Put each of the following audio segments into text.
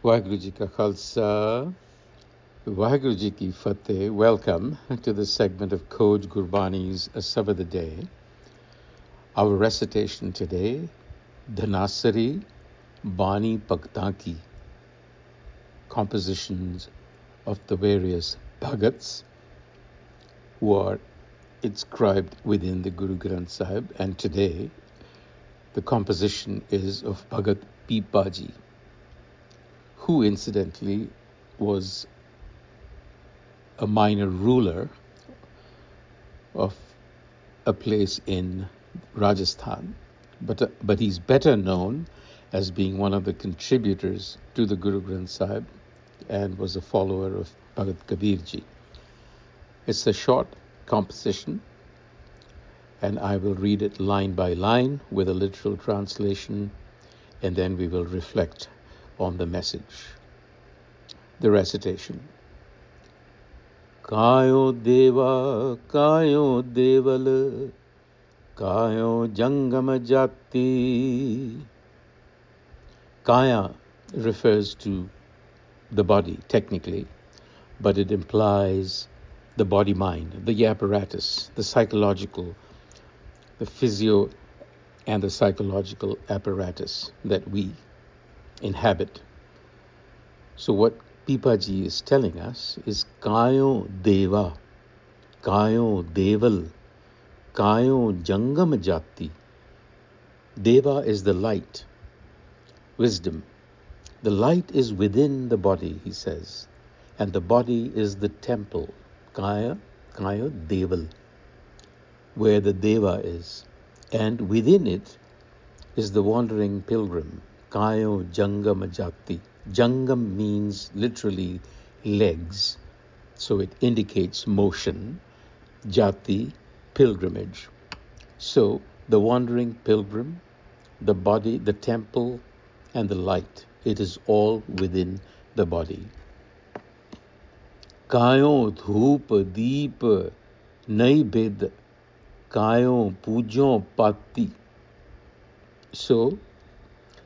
Waheguru Ji Ka Khalsa, Waheguru Ji Ki Fateh. Welcome to the segment of Khoj Gurbani's a-sabad-a-day. Our recitation today, Dhanasari Bani Bhagtan Ki, compositions of the various Bhagats who are inscribed within the Guru Granth Sahib, and today the composition is of Bhagat Pipaji, who incidentally was a minor ruler of a place in Rajasthan, but he's better known as being one of the contributors to the Guru Granth Sahib and was a follower of Bhagat Kabir Ji. It's a short composition, and I will read it line by line with a literal translation, and then we will reflect on the message. The recitation. Kayau Deva, Kayau Deval, Kayau a-sabad-a-day. Kaya refers to the body, technically, but it implies the body-mind, the apparatus, the psychological, the physio and the psychological apparatus that we inhabit. So what Pipaji is telling us is Kayau Deva, Kayau Deval, Kayau a-sabad-a-day. Deva is the light, wisdom. The light is within the body, he says, and the body is the temple, Kayau Deval, where the Deva is, and within it is the wandering pilgrim, Kayau a-sabad-a-day. Jangam means literally legs, so it indicates motion. Jati, pilgrimage. So the wandering pilgrim, the body, the temple, and the light, it is all within the body. Kayau dhup deep naibed, Kayau pujo pati. So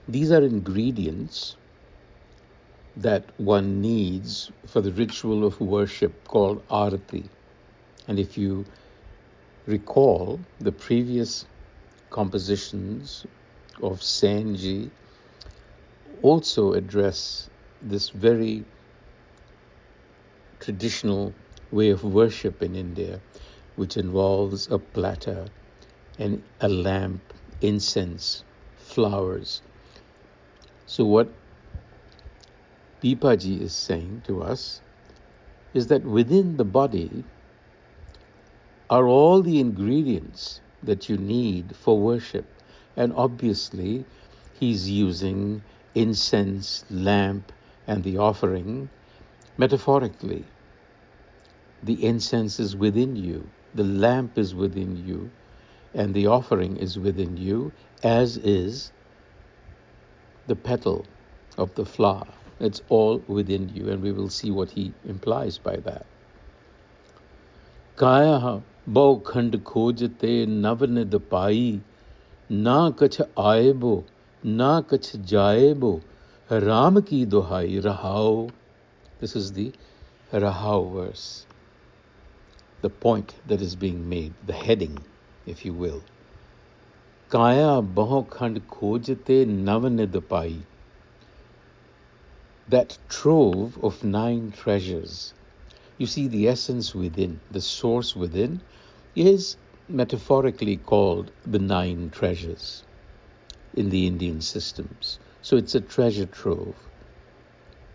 these are ingredients that one needs for the ritual of worship called arati. And if you recall, the previous compositions of Senji also address this very traditional way of worship in India, which involves a platter and a lamp, incense, flowers. So what Pipaji is saying to us is that within the body are all the ingredients that you need for worship. And obviously, he's using incense, lamp, and the offering metaphorically. The incense is within you, the lamp is within you, and the offering is within you, as is the petal of the flower. It's all within you, and we will see what he implies by that. Kaya bau khand khojte navnid pai, na kach aebo, na kach jaebo, Ram ki dohai rahao. This is the rahao verse, the point that is being made, the heading, if you will. Kaya bau khand khojte navnid pai. That trove of 9 treasures. You see, the essence within, the source within, is metaphorically called the 9 treasures in the Indian systems. So it's a treasure trove.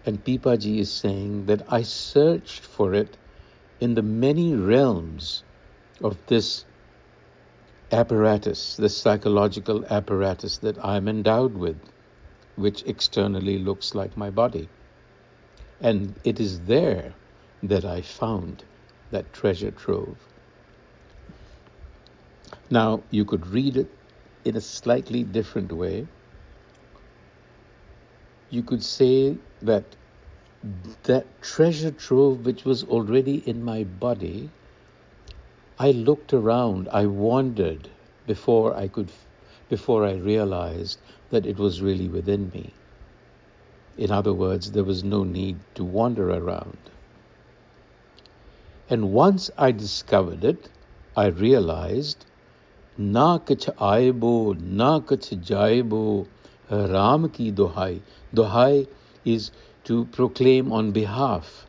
And Pipaji is saying that I searched for it in the many realms of this apparatus, this psychological apparatus that I'm endowed with, which externally looks like my body. And it is there that I found that treasure trove. Now, you could read it in a slightly different way. You could say that treasure trove which was already in my body, I looked around, I wandered before I realized that it was really within me. In other words, there was no need to wander around. And once I discovered it, I realized, na kuch aaybo, na kuch jaibo, Ram ki dohai. Dohai is to proclaim on behalf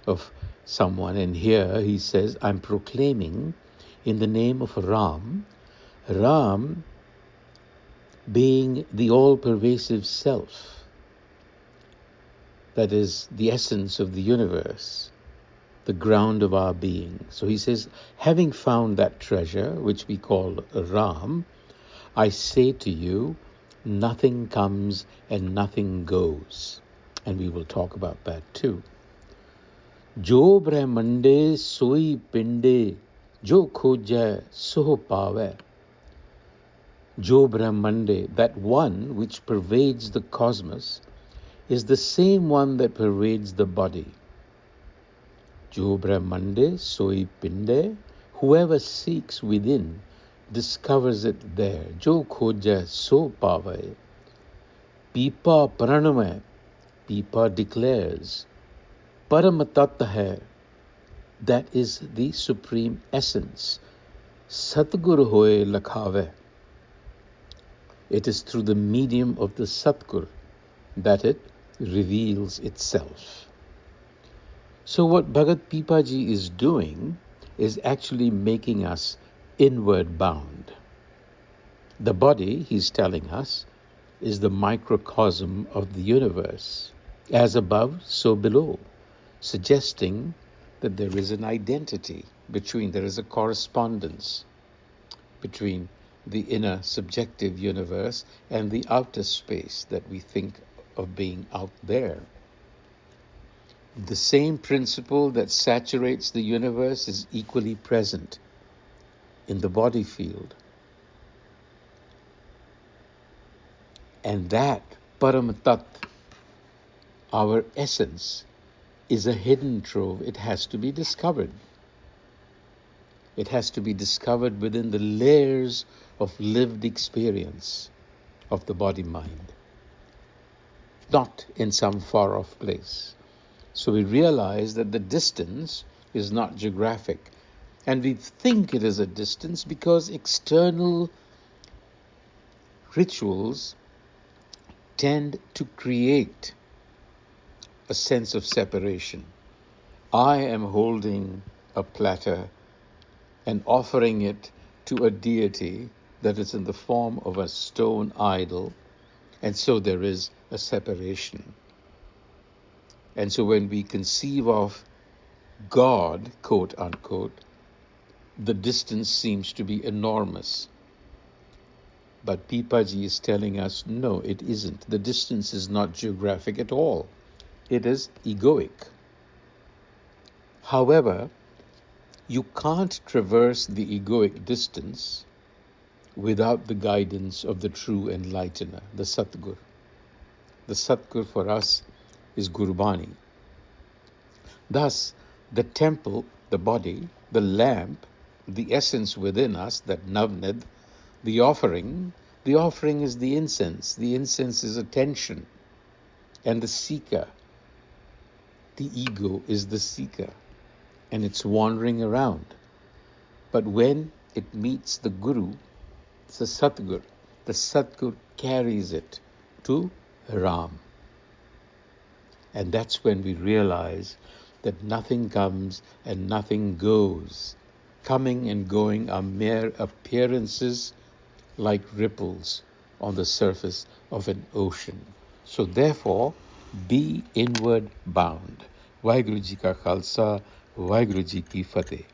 of someone. And here he says, I'm proclaiming in the name of Ram. Ram being the all-pervasive self. That is the essence of the universe, the ground of our being. So he says, having found that treasure, which we call Ram, I say to you, nothing comes and nothing goes. And we will talk about that too. Jo brahmande soi pinde, jo khoja soh pawe. Jo brahmande, that one which pervades the cosmos, is the same one that pervades the body. Jo brahmande soi pinde, whoever seeks within discovers it there. Jo khoja so pave. Pipa pranamay, Pipa declares, Param Tat hai, that is the supreme essence. Satgur hoye lakhave. It is through the medium of the Satgur that it reveals itself. So what Bhagat Pipaji is doing is actually making us inward bound. The body, he's telling us, is the microcosm of the universe. As above, so below, suggesting that there is an identity there is a correspondence between the inner subjective universe and the outer space that we think of being out there. The same principle that saturates the universe is equally present in the body field. And that Param Tat, our essence, is a hidden trove. It has to be discovered. It has to be discovered within the layers of lived experience of the body-mind, not in some far-off place. So we realize that the distance is not geographic. And we think it is a distance because external rituals tend to create a sense of separation. I am holding a platter and offering it to a deity that is in the form of a stone idol, and so there is a separation. And so when we conceive of God, quote unquote, the distance seems to be enormous. But Pipaji is telling us, no, it isn't. The distance is not geographic at all. It is egoic. However, you can't traverse the egoic distance without the guidance of the true enlightener, the Satgur. The Satgur for us is Gurbani. Thus, the temple, the body, the lamp, the essence within us, that Navnid, the offering is the incense. The incense is attention. And the seeker, the ego, is the seeker. And it's wandering around. But when it meets the Guru, it's the Satgur. The Satgur carries it to Ram. And that's when we realize that nothing comes and nothing goes. Coming and going are mere appearances like ripples on the surface of an ocean. So therefore, be inward bound. Vaheguru Ji Ka Khalsa, Vaheguru Ji Ki Fateh.